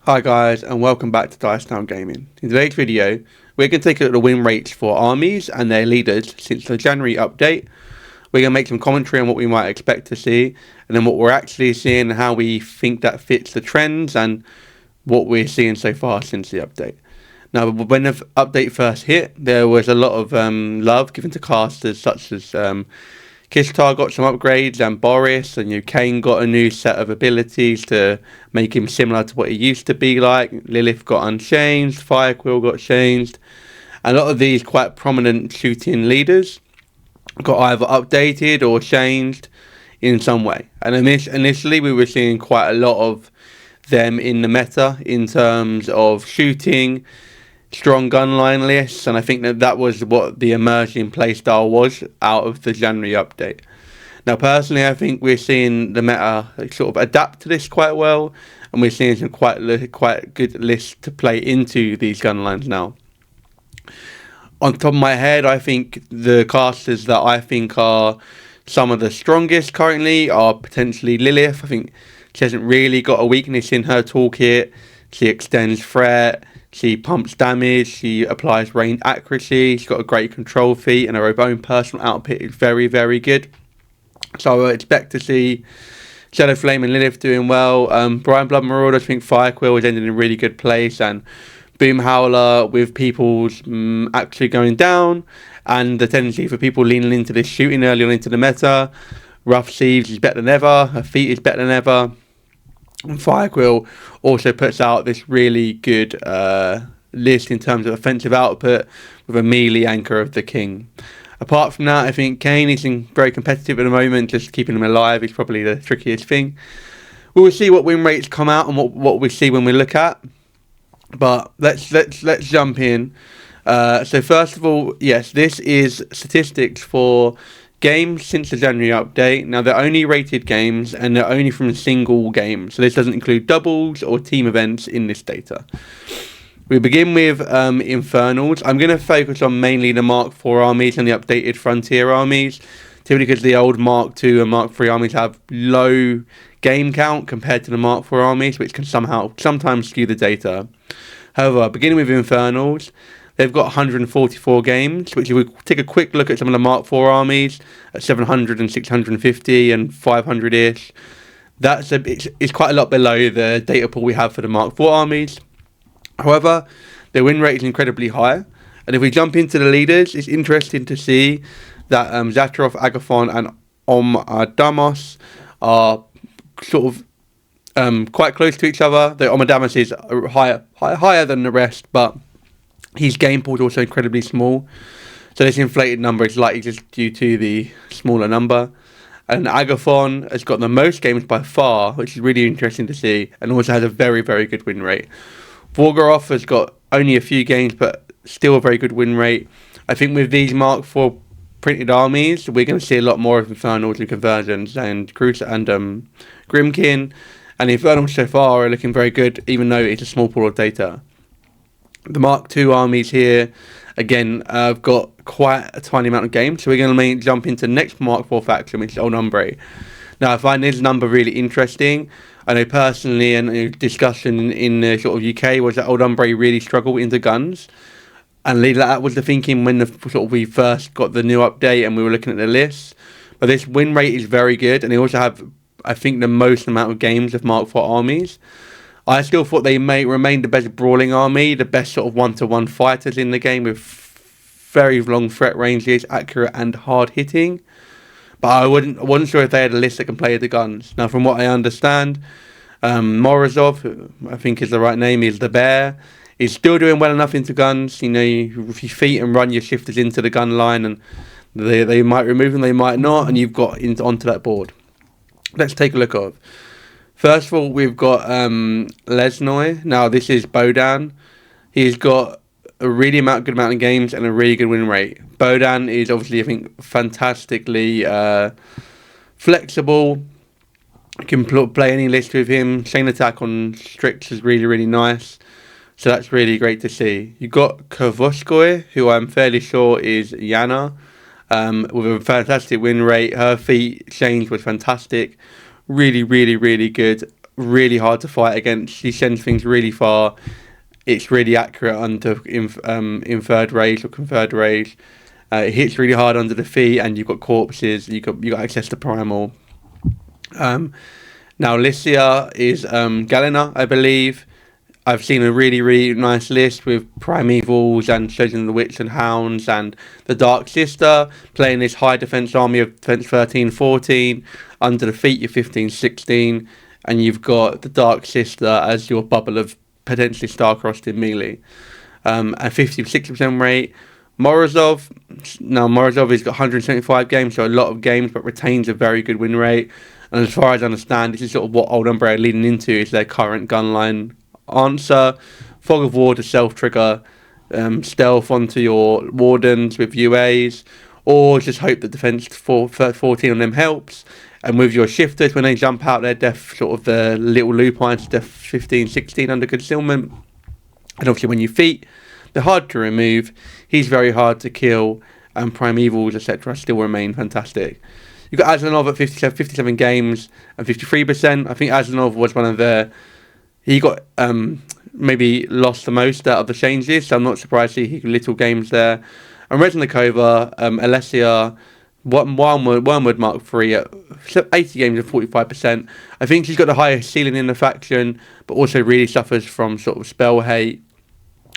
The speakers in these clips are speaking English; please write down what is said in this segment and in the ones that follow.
Hi guys, and welcome back to Dice Town Gaming. In today's video, we're going to take a look at the win rates for armies and their leaders since the January update. We're going to make some commentary on what we might expect to see, and then what we're actually seeing, how we think that fits the trends, and what we're seeing so far since the update. Now, when the update first hit, there was a lot of love given to casters such as Kishtar got some upgrades, and Boris, and Kane got a new set of abilities to make him similar to what he used to be like. Lilith got unchanged, Firequill got changed. A lot of these quite prominent shooting leaders got either updated or changed in some way. And initially we were seeing quite a lot of them in the meta in terms of shooting, strong gunline lists, and I think that was what the emerging playstyle was out of the January update. Now, personally, I think we're seeing the meta sort of adapt to this quite well, and we're seeing some quite good lists to play into these gunlines now. On top of my head, I think the casters that I think are some of the strongest currently are potentially Lilith. I think she hasn't really got a weakness in her toolkit. She extends threat, she pumps damage, she applies range accuracy, she's got a great control feat, and her own personal output is very, very good. So I expect to see Shadow Flame and Lilith doing well. Brian Blood Marauder, I think Firequill is ending in a really good place, and Boom Howler with people's actually going down, and the tendency for people leaning into this shooting early on into the meta. Rough Sieves is better than ever, her feat is better than ever. And Firequill also puts out this really good list in terms of offensive output with a melee anchor of the king. Apart from that, I think Kane is very competitive at the moment. Just keeping him alive is probably the trickiest thing. We will see what win rates come out and what we see when we look at. But let's jump in. So first of all, yes, this is statistics for games since the January update. Now, they're only rated games, and they're only from a single game, so this doesn't include doubles or team events in this data. We begin with Infernals. I'm going to focus on mainly the Mark IV armies and the updated Frontier armies, typically because the old Mark II and Mark III armies have low game count compared to the Mark IV armies, which can sometimes skew the data. However, beginning with Infernals, they've got 144 games, which if we take a quick look at some of the Mark IV armies at 700 and 650 and 500-ish, it's quite a lot below the data pool we have for the Mark IV armies. However, their win rate is incredibly high. And if we jump into the leaders, it's interesting to see that Zataroth, Agathon and Omadamas are sort of quite close to each other. The Omadamas is higher than the rest, but his game pool is also incredibly small, so this inflated number is likely just due to the smaller number. And Agathon has got the most games by far, which is really interesting to see, and also has a very, very good win rate. Vorgoroth has got only a few games, but still a very good win rate. I think with these Mark IV printed armies, we're going to see a lot more of Infernals and Convergence and Grimkin, and Infernals so far are looking very good, even though it's a small pool of data. The Mark II armies here, again, have got quite a tiny amount of games, so we're going to jump into the next Mark IV faction, which is Old Umbre. Now, I find this number really interesting. I know personally, and a discussion in the sort of UK was that Old Umbre really struggled into guns, and that was the thinking when we first got the new update and we were looking at the list. But this win rate is very good, and they also have, I think, the most amount of games of Mark IV armies. I still thought they may remain the best brawling army, the best sort of one-to-one fighters in the game with very long threat ranges, accurate and hard hitting. But I wasn't sure if they had a list that can play the guns. Now, from what I understand, Morozov, I think is the right name, is the bear. He's still doing well enough into guns. You if you feet and run your shifters into the gun line, and they might remove them, they might not, and you've got onto that board. Let's take a look at. First of all, we've got Lesnoy. Now, this is Bodan. He's got a really good amount of games and a really good win rate. Bodan is obviously, I think, fantastically flexible. You can play any list with him. Chain attack on Strix is really, really nice. So that's really great to see. You've got Kovoskoy, who I'm fairly sure is Yana, with a fantastic win rate. Her feat change was fantastic. Really, really, really good. really hard to fight against. He sends things really far. It's really accurate under inferred rage or conferred rage. It hits really hard under the feet, and you've got corpses. You got access to primal. Now Lycia is Galena, I believe. I've seen a really, really nice list with Primevals and Chosen of the Witch and Hounds and the Dark Sister playing this high defense army of defense 13-14. Under the feet, you're 15-16, and you've got the Dark Sister as your bubble of potentially star-crossed in melee. A 50-60% rate. Morozov has got 175 games, so a lot of games, but retains a very good win rate. And as far as I understand, this is sort of what Old Umbre are leading into, is their current gunline answer. Fog of War to self-trigger stealth onto your Wardens with UAs, or just hope that defense 14 on them helps. And with your shifters, when they jump out, they're def sort of the little lupines, def 15-16 under concealment. And obviously when you feat, they're hard to remove. He's very hard to kill, and Primevals, etc. still remain fantastic. You've got Aslanov at 57 games and 53%. I think Aslanov was one of the... He got maybe lost the most out of the changes, so I'm not surprised to see he got little games there. And Reznikova, Alessia, Wormwood Mark III at 80 games and 45%. I think she's got the highest ceiling in the faction, but also really suffers from sort of spell hate,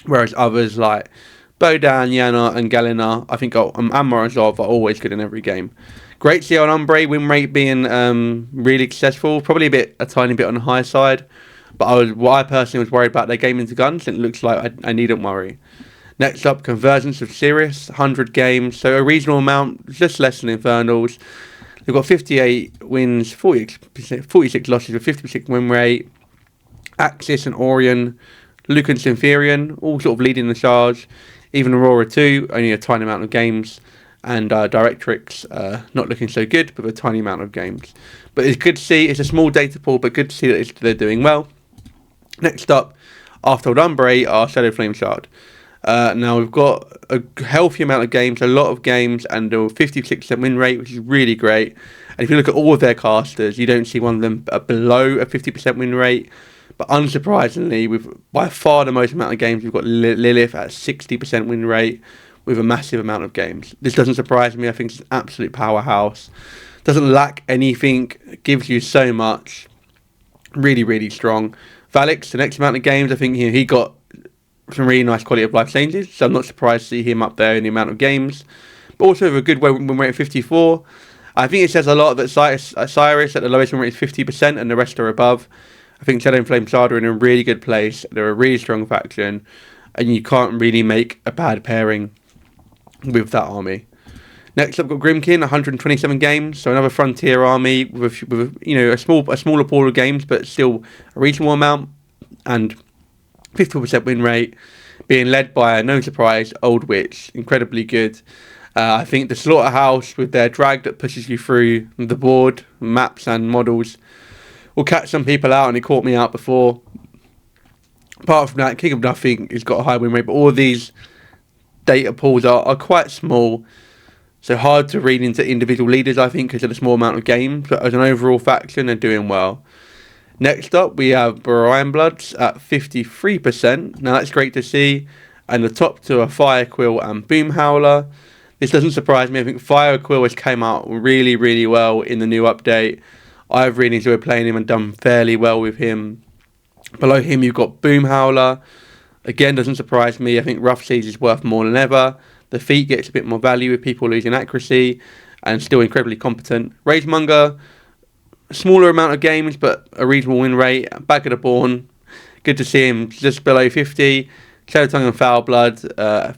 whereas others like Bodan, Yana and Galina, I think, and Morozov are always good in every game. Great to see on Umbre, win rate being really successful, probably a tiny bit on the high side, but I personally was worried about their game into guns, and it looks like I needn't worry. Next up, Convergence of Sirius, 100 games, so a reasonable amount, just less than Infernals. They've got 58 wins, 46 losses with 50% win rate. Axis and Orion, Lucan Sympherian, all sort of leading the charge. Even Aurora 2, only a tiny amount of games. And Directrix, not looking so good, but a tiny amount of games. But it's good to see, it's a small data pool, but good to see that they're doing well. Next up, after Old Umbre, are Shadow Flame Shard. Now we've got a healthy amount of games, a lot of games, and a 56% win rate, which is really great. And if you look at all of their casters, you don't see one of them below a 50% win rate. But unsurprisingly, with by far the most amount of games, we've got Lilith at 60% win rate with a massive amount of games. This doesn't surprise me. I think it's an absolute powerhouse. Doesn't lack anything, gives you so much. Really, really strong. Valix, the next amount of games, I think he got some really nice quality of life changes, so I'm not surprised to see him up there in the amount of games. But also with a good win rate of 54. I think it says a lot that Cyrus at the lowest win rate is 50% and the rest are above. I think Shadow and Flame Shard are in a really good place. They're a really strong faction, and you can't really make a bad pairing with that army. Next up, got Grimkin, 127 games, so another frontier army with a smaller pool of games, but still a reasonable amount, and 54% win rate, being led by, no surprise, Old Witch, incredibly good. I think the Slaughterhouse with their drag that pushes you through the board, maps and models, will catch some people out, and it caught me out before. Apart from that, King of Nothing has got a high win rate, but all of these data pools are quite small, so hard to read into individual leaders, I think, because of the small amount of games, but as an overall faction, they're doing well. Next up, we have Brian Bloods at 53%. Now, that's great to see. And the top two are Fire Quill and Boom Howler. This doesn't surprise me. I think Fire Quill has came out really, really well in the new update. I've really enjoyed playing him and done fairly well with him. Below him, you've got Boom Howler. Again, doesn't surprise me. I think Rough Seas is worth more than ever. The feat gets a bit more value with people losing accuracy and still incredibly competent. Ragemonger, smaller amount of games, but a reasonable win rate. Back of the Born, good to see him just below 50. Shadow Tongue and Foul Blood.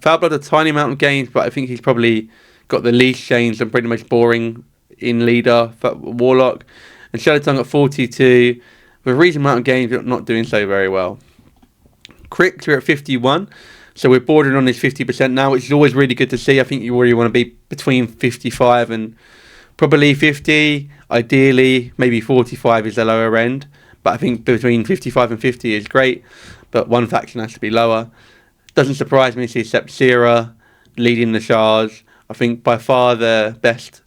Foul Blood, a tiny amount of games, but I think he's probably got the least changed and pretty much boring in leader for Warlock. And Shadow Tongue at 42, with a reasonable amount of games, but not doing so very well. Crick, we're at 51. So we're bordering on this 50% now, which is always really good to see. I think you already want to be between 55 and probably 50. Ideally, maybe 45 is the lower end. But I think between 55 and 50 is great. But one faction has to be lower. Doesn't surprise me to see Sepsira leading the charge. I think by far the best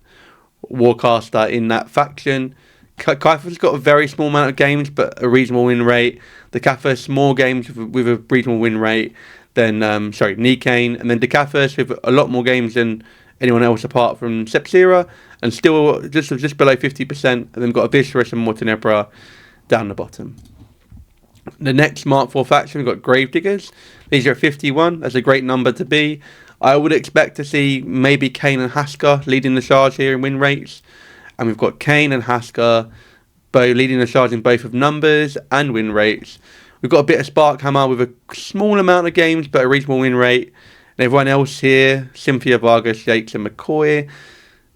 warcaster in that faction. Kaifa's got a very small amount of games, but a reasonable win rate. The Kathas, more games with a reasonable win rate than, Nikane. And then Decafus with a lot more games than anyone else apart from Sepsira, and still just below 50%. And then we've got Abyssrus and Mortenebra down the bottom. The next Mark 4 faction, we've got Gravediggers. These are at 51. That's a great number to be. I would expect to see maybe Kane and Haskar leading the charge here in win rates. And we've got Kane and Haskar both leading the charge in both of numbers and win rates. We've got a bit of Sparkhammer with a small amount of games, but a reasonable win rate. And everyone else here, Cynthia, Vargas, Yates and McCoy.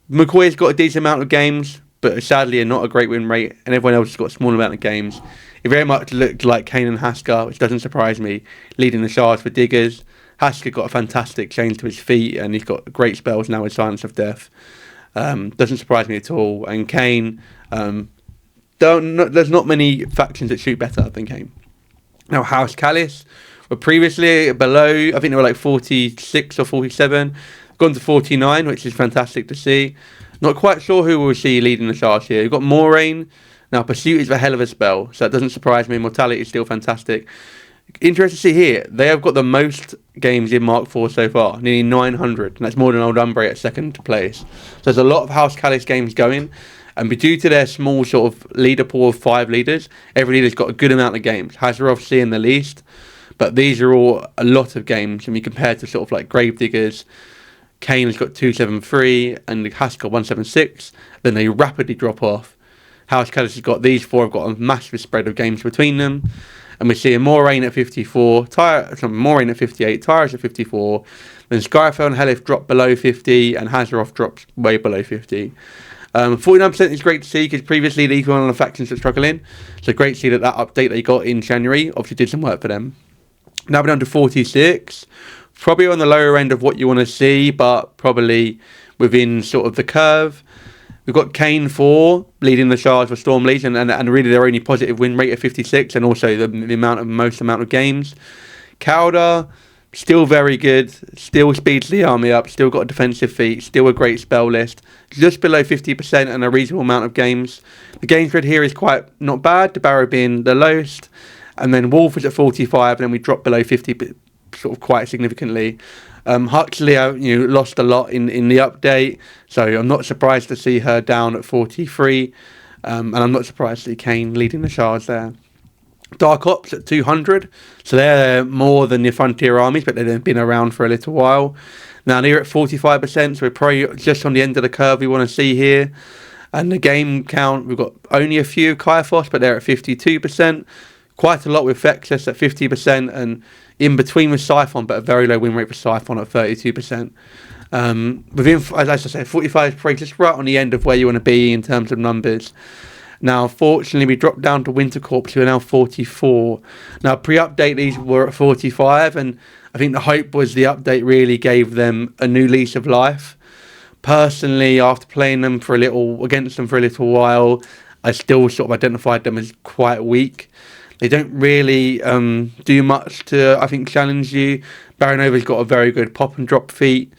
McCoy's got a decent amount of games, but sadly not a great win rate. And everyone else has got a small amount of games. It very much looked like Kane and Haskar, which doesn't surprise me, leading the charge for Diggers. Haskar got a fantastic change to his feet, and he's got great spells now with Silence of Death. Doesn't surprise me at all. And Kane, there's not many factions that shoot better than Kane. Now, House Callis were previously below, I think they were like 46 or 47, gone to 49, which is fantastic to see. Not quite sure who we'll see leading the charge here. We've got Moraine. Now, Pursuit is a hell of a spell, so that doesn't surprise me. Mortality is still fantastic. Interesting to see here, they have got the most games in Mark 4 so far, nearly 900, and that's more than Old Umbre at second place. So there's a lot of House Callis games going, and due to their small sort of leader pool of 5 leaders, every leader's got a good amount of games. Hazarov seeing the least, but these are all a lot of games, and we compare to sort of like Gravediggers. Kane's got 273, and Haskar 176, then they rapidly drop off. House Callis has got these 4 have got a massive spread of games between them. And we're seeing Moraine at 54, Moraine at 58, Tyrus at 54. Then Skyfell and Helif drop below 50, and Hazarov drops way below 50. 49% is great to see, because previously these were one of the factions that struggling. So great to see that update they got in January obviously did some work for them. Now we're down to 46. Probably on the lower end of what you want to see, but probably within sort of the curve. We've got Kane 4 leading the charge for Storm Legion, and really their only positive win rate of 56, and also the most amount of games. Cowder, still very good, still speeds the army up, still got a defensive feat, still a great spell list, just below 50% and a reasonable amount of games. The game spread here is quite not bad, the Barrow being the lowest, and then Wolf is at 45, and then we drop below 50 sort of quite significantly. Huxley lost a lot in the update, so I'm not surprised to see her down at 43, and I'm not surprised to see Kane leading the charge there. Dark Ops at 200, so they're more than the Frontier armies, but they've been around for a little while. Now they're at 45%, so we're probably just on the end of the curve we want to see here. And the game count, we've got only a few Kaiphos, but they're at 52%. Quite a lot with Vexus at 50%, and in between with Siphon, but a very low win rate for Siphon at 32%. Within, as I said, 45 is probably just right on the end of where you want to be in terms of numbers. Now, fortunately, we dropped down to Winter Corps, who are now 44. Now, pre-update, these were at 45, and I think the hope was the update really gave them a new lease of life. Personally, after playing them against them for a little while, I still sort of identified them as quite weak. They don't really do much to, I think, challenge you. Baranova's got a very good pop and drop feat.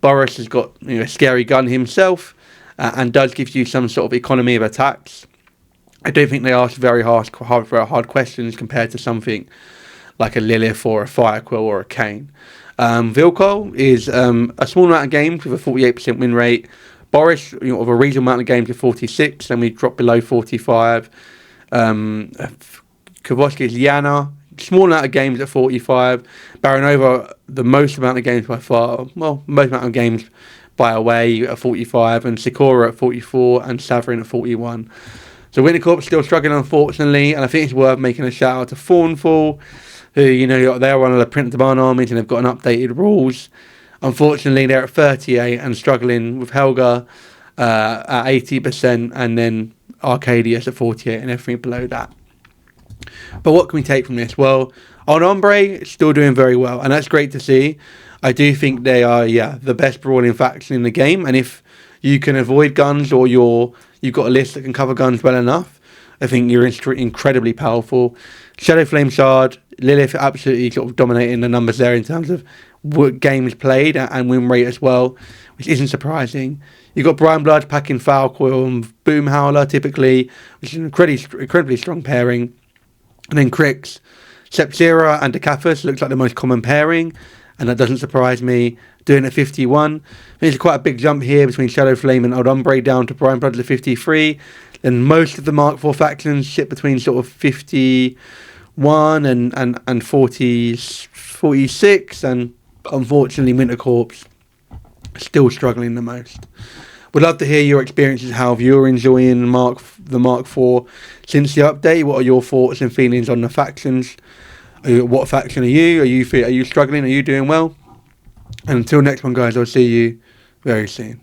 Boris has got a scary gun himself, and does give you some sort of economy of attacks. I don't think they ask very hard questions compared to something like a Lilith or a Firequill or a Kane. Vilcol is a small amount of games with a 48% win rate. Boris, of a reasonable amount of games with 46, and we drop below 45. Kowalski is Yana, small amount of games at 45. Baranova, the most amount of games by far, most amount of games by away at 45, and Sikora at 44, and Saverin at 41. So Wintercorp still struggling, unfortunately, and I think it's worth making a shout out to Thornfall, who, they're one of the Prince of Barn armies, and they've got an updated rules. Unfortunately, they're at 38 and struggling with Helga at 80%, and then Arcadius at 48 and everything below that. But what can we take from this? Well, on Umbre, still doing very well, and that's great to see. I do think they are, the best brawling faction in the game, and if you can avoid guns, or you've got a list that can cover guns well enough, I think you're incredibly powerful. Shadow Flame Shard, Lilith absolutely sort of dominating the numbers there in terms of games played and win rate as well, which isn't surprising. You've got Brian Blood packing Foul Coil and Boom Howler typically, which is an incredibly strong pairing. And then Crix, Sepzira and Decafus looks like the most common pairing, and that doesn't surprise me. Doing it at 51. I think it's quite a big jump here between Shadow Flame and Old Umbre down to Brian Blood at 53. Then most of the Mark IV factions sit between sort of 51 and 46, and unfortunately Winter Corps still struggling the most. Would love to hear your experiences, how you're enjoying the Mark IV since the update. What are your thoughts and feelings on the factions? What faction are you? Are you struggling? Are you doing well? And until next one, guys, I'll see you very soon.